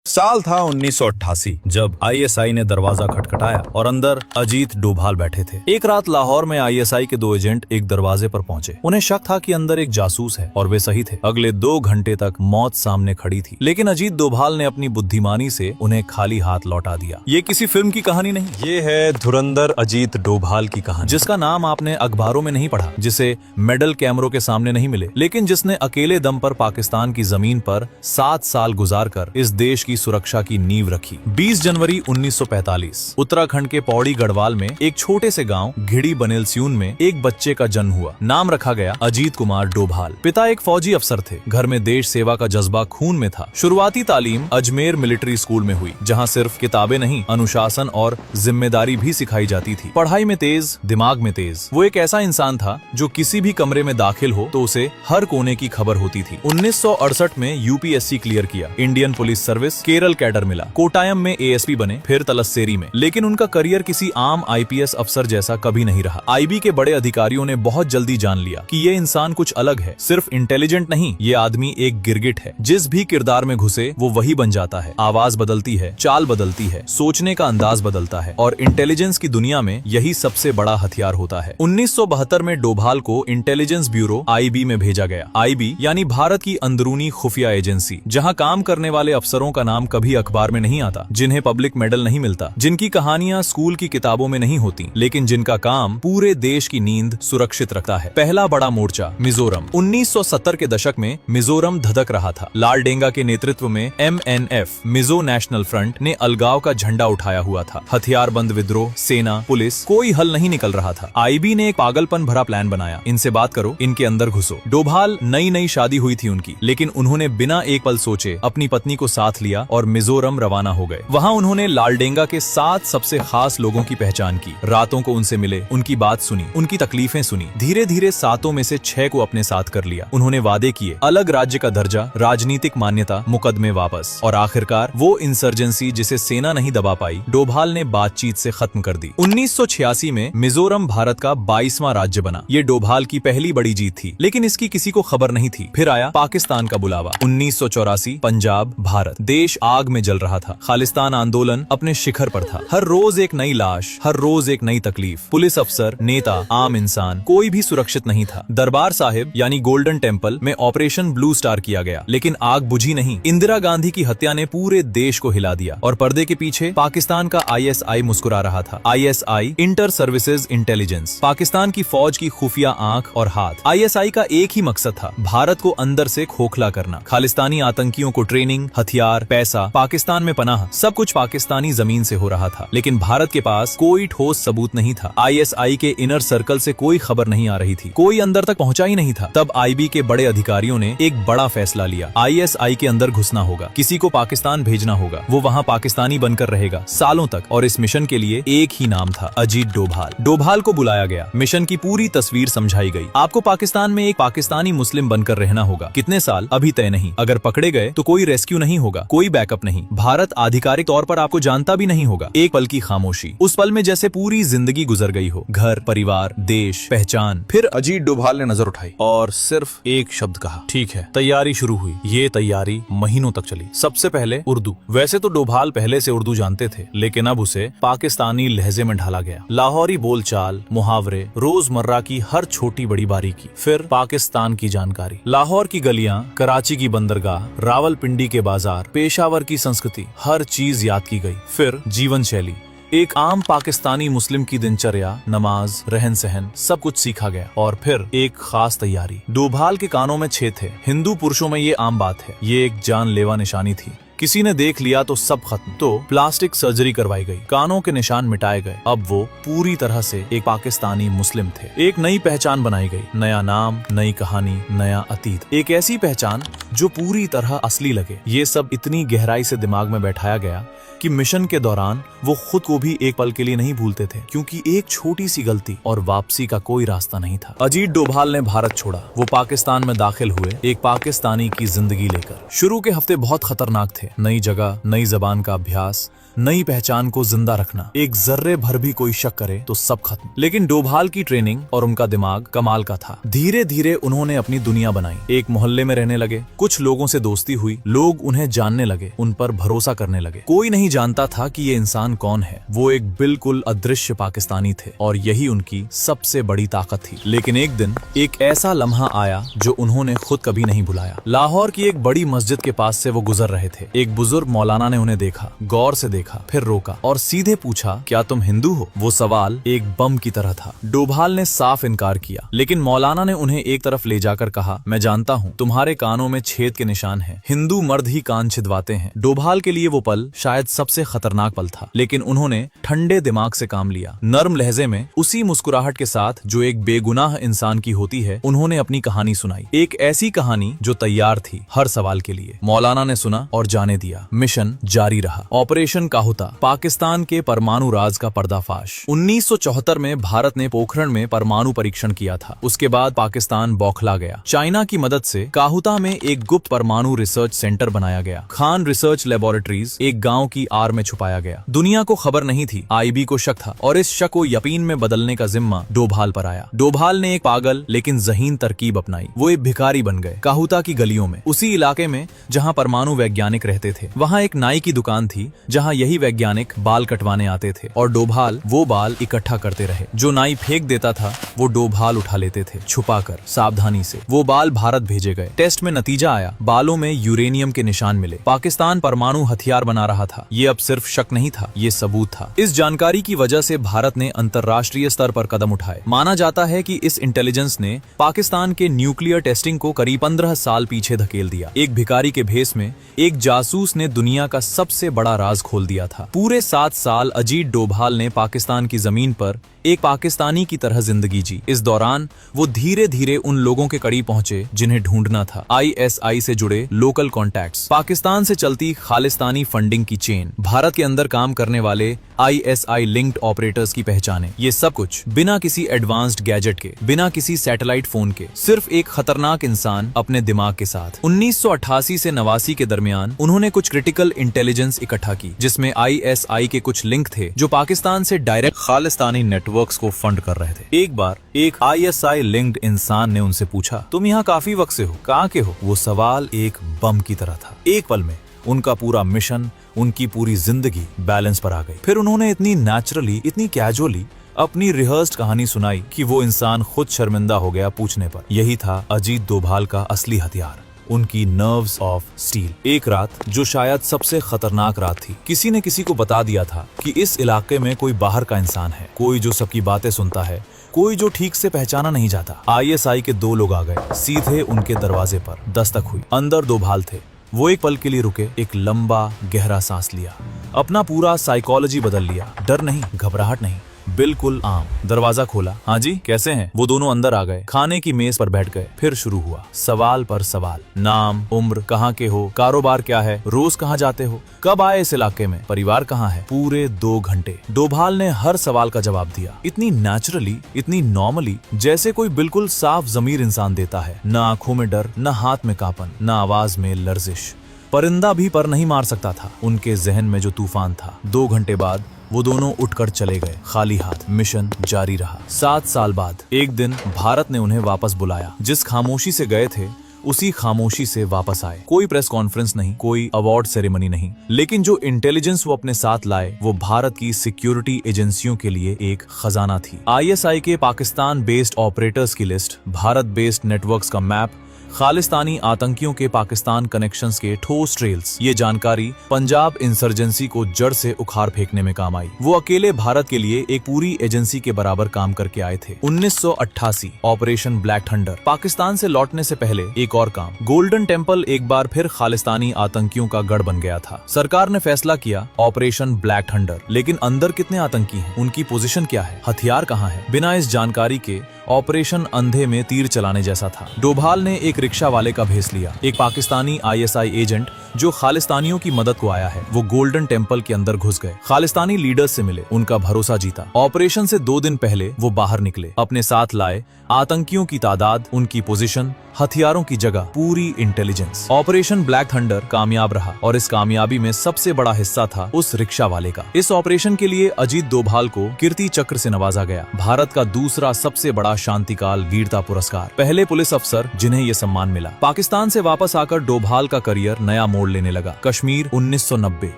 साल था 1988 जब आईएसआई ने दरवाजा खटखटाया और अंदर अजीत डोभाल बैठे थे। एक रात लाहौर में आईएसआई के 2 एजेंट एक दरवाजे पर पहुंचे। उन्हें शक था कि अंदर एक जासूस है और वे सही थे। अगले 2 घंटे तक मौत सामने खड़ी थी, लेकिन अजीत डोभाल ने अपनी बुद्धिमानी से उन्हें खाली हाथ लौटा दिया। ये किसी फिल्म की कहानी नहीं, ये है धुरंधर अजीत डोभाल की कहानी, जिसका नाम आपने अखबारों में नहीं पढ़ा, जिसे मेडल कैमरों के सामने नहीं मिले, लेकिन जिसने अकेले दम पर पाकिस्तान की जमीन पर 7 साल गुजारकर इस देश की सुरक्षा की नींव रखी। 20 जनवरी 1945 उत्तराखंड के पौड़ी गढ़वाल में एक छोटे से गांव घिड़ी बनेलस्यून में एक बच्चे का जन्म हुआ। नाम रखा गया अजीत कुमार डोभाल। पिता एक फौजी अफसर थे। घर में देश सेवा का जज्बा खून में था। शुरुआती तालीम अजमेर मिलिट्री स्कूल में हुई, जहां सिर्फ किताबें नहीं, अनुशासन और जिम्मेदारी भी सिखाई जाती थी। पढ़ाई में तेज, दिमाग में तेज। वो एक ऐसा इंसान था जो किसी भी कमरे में दाखिल हो तो उसे हर कोने की खबर होती थी। 1968 में यूपीएससी क्लियर किया, Indian police service, Kerala cadre मिला, कोटायम में एएसपी बने, फिर तलस्सेरी में। लेकिन उनका करियर किसी आम आईपीएस अफसर जैसा कभी नहीं रहा। आईबी के बड़े अधिकारियों ने बहुत जल्दी जान लिया कि ये इंसान कुछ अलग है। सिर्फ इंटेलिजेंट नहीं, ये आदमी एक गिरगिट है। जिस भी किरदार में घुसे वो वही बन जाता है। आवाज बदलती है, चाल बदलती है, सोचने का अंदाज बदलता है, और इंटेलिजेंस की दुनिया में यही सबसे बड़ा हथियार होता है। 1972 में डोभाल को इंटेलिजेंस ब्यूरो आईबी में भेजा गया। आईबी यानी भारत की अंदरूनी खुफिया एजेंसी, जहां काम करने वाले अफसरों का नाम कभी अखबार में नहीं आता, जिन्हें पब्लिक मेडल नहीं मिलता, जिनकी कहानियां स्कूल की किताबों में नहीं होती, लेकिन जिनका काम पूरे देश की नींद सुरक्षित रखता है। पहला बड़ा मोर्चा मिजोरम। 1970 के दशक में मिजोरम धधक रहा था। लाल डेंगा के नेतृत्व में एमएनएफ मिजो नेशनल फ्रंट ने अलगाव का झंडा उठाया हुआ था। हथियारबंद विद्रोह, सेना, पुलिस, कोई हल नहीं निकल रहा था। आईबी ने एक पागलपन भरा प्लान बनाया। इनसे बात करो, इनके अंदर घुसो। डोभाल नई शादी हुई थी उनकी, लेकिन उन्होंने बिना एक पल सोचे अपनी पत्नी को साथ लिया और मिजोरम रवाना हो गए। वहां उन्होंने लालडेंगा के 7 सबसे खास लोगों की पहचान की। रातों को उनसे मिले, उनकी बात सुनी, उनकी तकलीफें सुनी। धीरे धीरे 7 में से 6 को अपने साथ कर लिया। उन्होंने वादे किए, अलग राज्य का दर्जा, राजनीतिक मान्यता, मुकदमे वापस, और आखिरकार वो इंसर्जेंसी जिसे सेना नहीं दबा पाई, डोभाल ने बातचीत से खत्म कर दी। 1986 में मिजोरम भारत का 22वां राज्य बना। ये डोभाल की पहली बड़ी जीत थी, लेकिन इसकी किसी को खबर नहीं थी। फिर आया पाकिस्तान का बुलावा। 1984 पंजाब, भारत। देश आग में जल रहा था। खालिस्तान आंदोलन अपने शिखर पर था। हर रोज एक नई लाश, हर रोज एक नई तकलीफ। पुलिस अफसर, नेता, आम इंसान, कोई भी सुरक्षित नहीं था। दरबार साहिब यानी गोल्डन टेम्पल में ऑपरेशन ब्लू स्टार किया गया, लेकिन आग बुझी नहीं। इंदिरा गांधी की हत्या ने पूरे देश को हिला दिया, और पर्दे के पीछे पाकिस्तान का आईएसआई मुस्कुरा रहा था। ISI, inter services intelligence, Pakistan की फौज की खुफिया आंख और हाथ। आईएसआई का एक ही मकसद था, भारत को अंदर से खोखला करना। खालिस्तानी आतंकियों को ट्रेनिंग, हथियार, पैसा, पाकिस्तान में पनाह, सब कुछ पाकिस्तानी जमीन से हो रहा था। लेकिन भारत के पास कोई ठोस सबूत नहीं था। आईएसआई के इनर सर्कल से कोई खबर नहीं आ रही थी, कोई अंदर तक पहुंचा ही नहीं था। तब आईबी के बड़े अधिकारियों ने एक बड़ा फैसला लिया। आईएसआई के अंदर घुसना होगा, किसी को पाकिस्तान भेजना होगा, वो वहां पाकिस्तानी बनकर रहेगा सालों तक। और इस मिशन के लिए एक ही नाम था, अजीत डोभाल। डोभाल को बुलाया गया, मिशन की पूरी तस्वीर समझाई गई। आपको पाकिस्तान में एक पाकिस्तानी मुस्लिम बनकर रहना होगा। कितने साल अभी तय नहीं। अगर पकड़े गए तो कोई रेस्क्यू नहीं होगा, कोई बैकअप नहीं। भारत आधिकारिक तौर पर आपको जानता भी नहीं होगा। एक पल की खामोशी, उस पल में जैसे पूरी जिंदगी गुजर गई हो। घर, परिवार, देश, पहचान। फिर अजीत डोभाल ने नजर उठाई और सिर्फ एक शब्द कहा, ठीक है। तैयारी शुरू हुई। ये तैयारी महीनों तक चली। सबसे पहले उर्दू। वैसे तो डोभाल पहले से उर्दू जानते थे, लेकिन अब उसे पाकिस्तानी लहजे में ढाला गया। लाहौरी बोलचाल, मुहावरे, रोजमर्रा की हर छोटी बड़ी बारीकी। फिर पाकिस्तान की जानकारी, लाहौर की गलियां, कराची की बंदरगाह, रावलपिंडी के बाजार, पेशावर की संस्कृति, हर चीज याद की गई। फिर जीवन शैली, एक आम पाकिस्तानी मुस्लिम की दिनचर्या, नमाज, रहन सहन, सब कुछ सीखा गया। और फिर एक खास तैयारी। डोभाल के कानों में छेद थे। हिंदू पुरुषों में ये आम बात है। ये एक जानलेवा निशानी थी। किसी ने देख लिया तो सब खत्म। तो प्लास्टिक सर्जरी करवाई गई, कानों के निशान मिटाए गए। अब वो पूरी तरह से एक पाकिस्तानी मुस्लिम थे। एक नई पहचान बनाई गई, नया नाम, नई कहानी, नया अतीत। एक ऐसी पहचान जो पूरी तरह असली लगे। ये सब इतनी गहराई से दिमाग में बैठाया गया कि मिशन के दौरान वो खुद को भी एक पल के लिए नहीं भूलते थे, क्योंकि एक छोटी सी गलती और वापसी का कोई रास्ता नहीं था। अजीत डोभाल ने भारत छोड़ा। वो पाकिस्तान में दाखिल हुए, एक पाकिस्तानी की जिंदगी लेकर। शुरू के हफ्ते बहुत खतरनाक थे। है। नई जगह, नई जबान का अभ्यास, नई पहचान को जिंदा रखना। एक जर्रे भर भी कोई शक करे तो सब खत्म। लेकिन डोभाल की ट्रेनिंग और उनका दिमाग कमाल का था। धीरे धीरे उन्होंने अपनी दुनिया बनाई। एक मोहल्ले में रहने लगे, कुछ लोगों से दोस्ती हुई, लोग उन्हें जानने लगे, उन पर भरोसा करने लगे। कोई नहीं जानता था कि ये इंसान कौन है। वो एक बिल्कुल अदृश्य पाकिस्तानी थे और यही उनकी सबसे बड़ी ताकत थी। लेकिन एक दिन एक ऐसा लम्हा आया जो उन्होंने खुद कभी नहीं भुलाया। लाहौर की एक बड़ी मस्जिद के पास से वो गुजर रहे थे। एक बुजुर्ग मौलाना ने उन्हें देखा, गौर से देखा, फिर रोका और सीधे पूछा, क्या तुम हिंदू हो? वो सवाल एक बम की तरह था। डोभाल ने साफ इनकार किया, लेकिन मौलाना ने उन्हें एक तरफ ले जाकर कहा, मैं जानता हूँ तुम्हारे कानों में छेद के निशान हैं। हिंदू मर्द ही कान छिदवाते हैं। डोभाल के लिए वो पल शायद सबसे खतरनाक पल था, लेकिन उन्होंने ठंडे दिमाग से काम लिया। नर्म लहजे में, उसी मुस्कुराहट के साथ जो एक बेगुनाह इंसान की होती है, उन्होंने अपनी कहानी सुनाई। एक ऐसी कहानी जो तैयार थी हर सवाल के लिए। मौलाना ने सुना और जाने दिया। मिशन जारी रहा। ऑपरेशन काहुता, पाकिस्तान के परमाणु राज का पर्दाफाश। 1974 में भारत ने पोखरण में परमाणु परीक्षण किया था। उसके बाद पाकिस्तान बौखला गया। चाइना की मदद से काहुता में एक गुप्त परमाणु रिसर्च सेंटर बनाया गया। खान रिसर्च लेबोरेटरीज एक गांव की आड़ में छुपाया गया। दुनिया को खबर नहीं थी, आईबी को शक था और इस शक को यकीन में बदलने का जिम्मा डोभाल पर आया। डोभाल ने एक पागल लेकिन ज़हीन तरकीब अपनाई। वो एक भिखारी बन गए। काहुता की गलियों में, उसी इलाके में जहाँ परमाणु वैज्ञानिक रहते थे, वहाँ एक नाई की दुकान थी जहाँ यही वैज्ञानिक बाल कटवाने आते थे और डोभाल वो बाल इकट्ठा करते रहे। जो नाई फेंक देता था वो डोभाल उठा लेते थे, छुपाकर, सावधानी से। वो बाल भारत भेजे गए। टेस्ट में नतीजा आया, बालों में यूरेनियम के निशान मिले। पाकिस्तान परमाणु हथियार बना रहा था। ये अब सिर्फ शक नहीं था, ये सबूत था। इस जानकारी की वजह से भारत ने अंतर्राष्ट्रीय स्तर पर कदम उठाए। माना जाता है कि इस इंटेलिजेंस ने पाकिस्तान के न्यूक्लियर टेस्टिंग को करीब 15 साल पीछे धकेल दिया। एक भिखारी के भेष में एक जासूस ने दुनिया का सबसे बड़ा राज खोल दिया था। पूरे 7 साल अजीत डोभाल ने पाकिस्तान की जमीन पर एक पाकिस्तानी की तरह जिंदगी जी। इस दौरान वो धीरे धीरे उन लोगों के करीब पहुंचे जिन्हें ढूंढना था। आईएसआई से जुड़े लोकल कॉन्टैक्ट्स, पाकिस्तान से चलती खालिस्तानी फंडिंग की चेन, भारत के अंदर काम करने वाले आईएसआई लिंक्ड ऑपरेटर्स की पहचाने। ये सब कुछ बिना किसी एडवांस्ड गैजेट के, बिना किसी सैटेलाइट फोन के, सिर्फ एक खतरनाक इंसान अपने दिमाग के साथ। 1988 से 89 के दरमियान उन्होंने कुछ क्रिटिकल इंटेलिजेंस इकट्ठा की, जिसमें आईएसआई के कुछ लिंक थे जो पाकिस्तान से डायरेक्ट खालिस्तानी नेटवर्क्स को फंड कर रहे थे। एक बार एक आईएसआई लिंक्ड इंसान ने उनसे पूछा, तुम यहाँ काफी वक्त से हो, कहाँ के हो? वो सवाल एक बम की तरह था। एक पल में उनका पूरा मिशन, उनकी पूरी जिंदगी बैलेंस पर आ गई। फिर उन्होंने इतनी नेचुरली, इतनी कैजुअली अपनी रिहर्स्ड कहानी सुनाई कि वो इंसान खुद शर्मिंदा हो गया पूछने पर। यही था अजीत डोभाल का असली हथियार, उनकी नर्व्स ऑफ स्टील। एक रात जो शायद सबसे खतरनाक रात थी, किसी ने किसी को बता दिया था कि इस इलाके में कोई बाहर का इंसान है, कोई जो सबकी बातें सुनता है, कोई जो ठीक से पहचाना नहीं जाता। आईएसआई के 2 लोग आ गए, सीधे उनके दरवाजे पर दस्तक हुई। अंदर डोभाल थे। वो एक पल के लिए रुके, एक लंबा गहरा सांस लिया, अपना पूरा साइकोलॉजी बदल लिया। डर नहीं, घबराहट नहीं, बिल्कुल आम। दरवाजा खोला, हाँ जी कैसे हैं? वो दोनों अंदर आ गए, खाने की मेज पर बैठ गए। फिर शुरू हुआ सवाल पर सवाल। नाम, उम्र, कहाँ के हो, कारोबार क्या है, रोज कहाँ जाते हो, कब आए इस इलाके में, परिवार कहाँ है? पूरे 2 घंटे डोभाल ने हर सवाल का जवाब दिया, इतनी नेचुरली, इतनी नॉर्मली, जैसे कोई बिल्कुल साफ ज़मीर इंसान देता है। न आंखों में डर, न हाथ में कांपन, न आवाज में लर्जिश। परिंदा भी पर नहीं मार सकता था उनके जहन में जो तूफान था। 2 घंटे बाद वो दोनों उठकर चले गए, खाली हाथ। मिशन जारी रहा। 7 साल बाद एक दिन भारत ने उन्हें वापस बुलाया। जिस खामोशी से गए थे उसी खामोशी से वापस आए। कोई प्रेस कॉन्फ्रेंस नहीं, कोई अवार्ड सेरेमनी नहीं, लेकिन जो इंटेलिजेंस वो अपने साथ लाए वो भारत की सिक्योरिटी एजेंसियों के लिए एक खजाना थी। आईएसआई के पाकिस्तान बेस्ड ऑपरेटर्स की लिस्ट, भारत बेस्ड नेटवर्क्स का मैप, खालिस्तानी आतंकियों के पाकिस्तान कनेक्शंस के ठोस ट्रेल्स। ये जानकारी पंजाब इंसर्जेंसी को जड़ से उखाड़ फेंकने में काम आई। वो अकेले भारत के लिए एक पूरी एजेंसी के बराबर काम करके आए थे। 1988 ऑपरेशन ब्लैक थंडर। पाकिस्तान से लौटने से पहले एक और काम, गोल्डन टेम्पल एक बार फिर खालिस्तानी आतंकियों का गढ़ बन गया था। सरकार ने फैसला किया ऑपरेशन ब्लैक थंडर, लेकिन अंदर कितने आतंकी हैं, उनकी पोजीशन क्या है, हथियार कहाँ है? बिना इस जानकारी के ऑपरेशन अंधे में तीर चलाने जैसा था। डोभाल ने एक रिक्शा वाले का भेस लिया। एक पाकिस्तानी आईएसआई एजेंट जो खालिस्तानियों की मदद को आया है वो गोल्डन टेम्पल के अंदर घुस गए, खालिस्तानी लीडर्स से मिले, उनका भरोसा जीता। ऑपरेशन से 2 दिन पहले वो बाहर निकले, अपने साथ लाए आतंकियों की तादाद, उनकी पोजीशन, हथियारों की जगह, पूरी इंटेलिजेंस। ऑपरेशन ब्लैक थंडर कामयाब रहा और इस कामयाबी में सबसे बड़ा हिस्सा था उस रिक्शा वाले का। इस ऑपरेशन के लिए अजीत डोभाल को कीर्ति चक्र से नवाजा गया, भारत का दूसरा सबसे बड़ा शांतिकाल वीरता पुरस्कार, पहले पुलिस अफसर जिन्हें ये सम्मान मिला। पाकिस्तान से वापस आकर डोभाल का करियर नया मोड़ लेने लगा। कश्मीर 1990,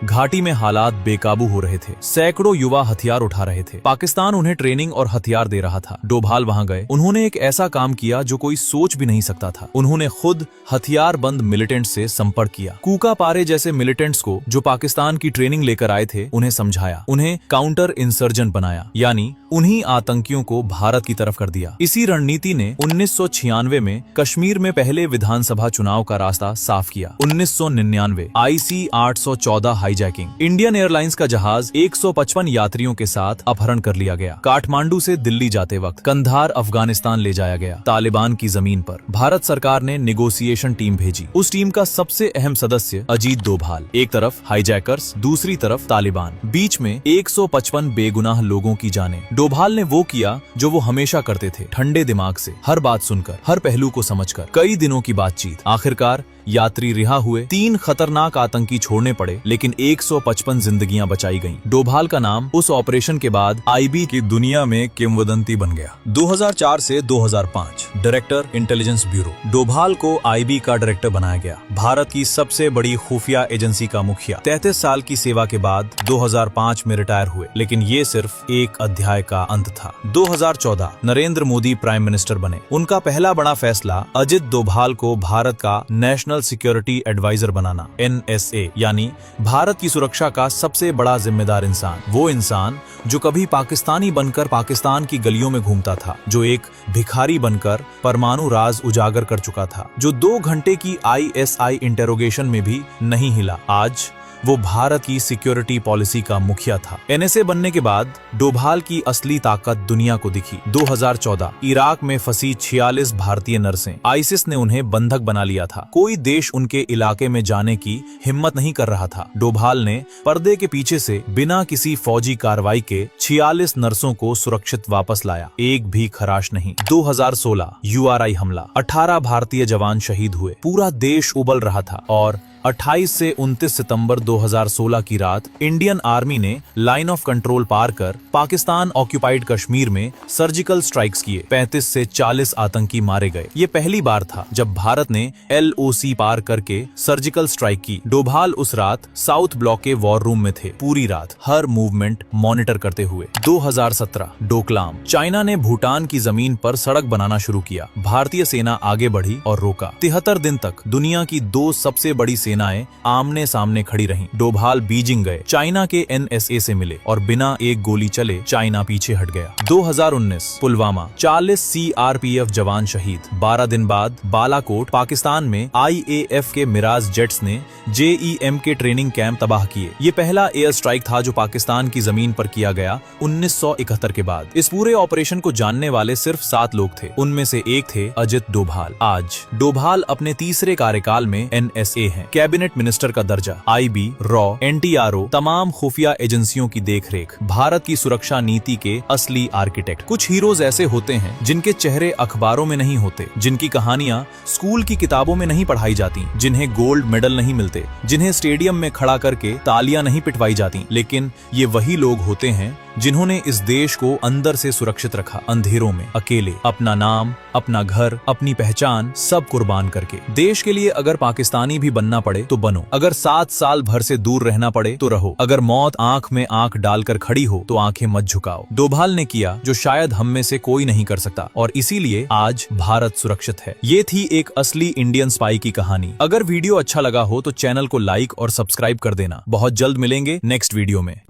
घाटी में हालात बेकाबू हो रहे थे, सैकड़ों युवा हथियार उठा रहे थे, पाकिस्तान उन्हें ट्रेनिंग और हथियार दे रहा था। डोभाल वहां गए, उन्होंने एक ऐसा काम किया जो कोई सोच भी नहीं सकता था। उन्होंने खुद हथियार बंद मिलिटेंट से संपर्क किया, कूका पारे जैसे मिलिटेंट्स को जो पाकिस्तान की ट्रेनिंग लेकर आए थे उन्हें समझाया, उन्हें काउंटर इंसर्जेंट बनाया, यानी उन्हीं आतंकियों को भारत की तरफ कर दिया। इसी रणनीति ने 1996 में कश्मीर में पहले विधानसभा चुनाव का रास्ता साफ किया। 1999 IC 814 हाईजैकिंग, इंडियन एयरलाइंस का जहाज 155 यात्रियों के साथ अपहरण कर लिया गया। काठमांडू से दिल्ली जाते वक्त कंधार अफगानिस्तान ले जाया गया, तालिबान की जमीन पर। भारत सरकार ने नेगोशिएशन टीम भेजी, उस टीम का सबसे अहम सदस्य अजीत डोभाल। एक तरफ हाईजैकर्स, दूसरी तरफ तालिबान, बीच में 155 बेगुनाह लोगों की जानें। डोभाल ने वो किया जो वो हमेशा करते थे, ठंडे दिमाग से, हर बात सुनकर, हर पहलू को समझकर। कई दिनों की बातचीत, आखिरकार यात्री रिहा हुए, 3 खतरनाक आतंकी छोड़ने पड़े, लेकिन 155 जिंदगियां बचाई गईं। डोभाल का नाम उस ऑपरेशन के बाद IB की दुनिया में किंवदंती बन गया। 2004 से 2005 डायरेक्टर इंटेलिजेंस ब्यूरो, डोभाल को IB का डायरेक्टर बनाया गया, भारत की सबसे बड़ी खुफिया एजेंसी का मुखिया। 33 साल की सेवा के बाद 2005 में रिटायर हुए, लेकिन ये सिर्फ एक अध्याय का अंत था। 2014 नरेंद्र मोदी प्राइम मिनिस्टर बने, उनका पहला बड़ा फैसला अजित डोभाल को भारत का नेशनल सिक्योरिटी एडवाइजर बनाना, NSA, यानी भारत की सुरक्षा का सबसे बड़ा जिम्मेदार इंसान। वो इंसान जो कभी पाकिस्तानी बनकर पाकिस्तान की गलियों में घूमता था, जो एक भिखारी बनकर परमाणु राज उजागर कर चुका था, जो 2 घंटे की ISI इंटेरोगेशन में भी नहीं हिला, आज वो भारत की सिक्योरिटी पॉलिसी का मुखिया था। NSA बनने के बाद डोभाल की असली ताकत दुनिया को दिखी। 2014 इराक में फंसी 46 भारतीय नर्सें, आईसिस ने उन्हें बंधक बना लिया था। कोई देश उनके इलाके में जाने की हिम्मत नहीं कर रहा था। डोभाल ने पर्दे के पीछे से बिना किसी फौजी कार्रवाई के 46 नर्सों को सुरक्षित वापस लाया, एक भी खराश नहीं। 2016 URI हमला, 18 भारतीय जवान शहीद हुए, पूरा देश उबल रहा था और 28 से 29 सितंबर 2016 की रात इंडियन आर्मी ने लाइन ऑफ कंट्रोल पार कर पाकिस्तान ऑक्यूपाइड कश्मीर में सर्जिकल स्ट्राइक्स किए, 35 से 40 आतंकी मारे गए। ये पहली बार था जब भारत ने LOC पार करके सर्जिकल स्ट्राइक की। डोभाल उस रात साउथ ब्लॉक के वॉर रूम में थे, पूरी रात हर मूवमेंट मॉनिटर करते हुए। 2017 डोकलाम, चाइना ने भूटान की जमीन पर सड़क बनाना शुरू किया, भारतीय सेना आगे बढ़ी और रोका। 73 दिन तक दुनिया की 2 सबसे बड़ी सेनाएं आमने सामने खड़ी रहीं। डोभाल बीजिंग गए, चाइना के NSA से मिले और बिना एक गोली चले चाइना पीछे हट गया। 2019 पुलवामा, 40 CRPF जवान शहीद। 12 दिन बाद बालाकोट, पाकिस्तान में IAF के मिराज जेट्स ने JEM के ट्रेनिंग कैंप तबाह किए। ये पहला एयर स्ट्राइक था जो पाकिस्तान की जमीन पर किया गया 1971 के बाद। इस पूरे ऑपरेशन को जानने वाले सिर्फ 7 लोग थे, उनमें से एक थे अजित डोभाल। आज डोभाल अपने तीसरे कार्यकाल में NSA हैं, कैबिनेट मिनिस्टर का दर्जा, IB, रॉ, NTRO, तमाम खुफिया एजेंसियों की देखरेख, भारत की सुरक्षा नीति के असली आर्किटेक्ट। कुछ हीरोज ऐसे होते हैं जिनके चेहरे अखबारों में नहीं होते, जिनकी कहानियां स्कूल की किताबों में नहीं पढ़ाई जाती, जिन्हें गोल्ड मेडल नहीं मिलते, जिन्हें स्टेडियम में खड़ा करके तालियां नहीं पिटवाई जाती, लेकिन ये वही लोग होते हैं जिन्होंने इस देश को अंदर से सुरक्षित रखा, अंधेरों में, अकेले, अपना नाम, अपना घर, अपनी पहचान सब कुर्बान करके। देश के लिए अगर पाकिस्तानी भी बनना पड़े तो बनो, अगर 7 साल भर से दूर रहना पड़े तो रहो, अगर मौत आंख में आंख डालकर खड़ी हो तो आंखें मत झुकाओ। डोभाल ने किया जो शायद हम में से कोई नहीं कर सकता और इसीलिए आज भारत सुरक्षित है। ये थी एक असली इंडियन स्पाई की कहानी। अगर वीडियो अच्छा लगा हो तो चैनल को लाइक और सब्सक्राइब कर देना। बहुत जल्द मिलेंगे नेक्स्ट वीडियो में।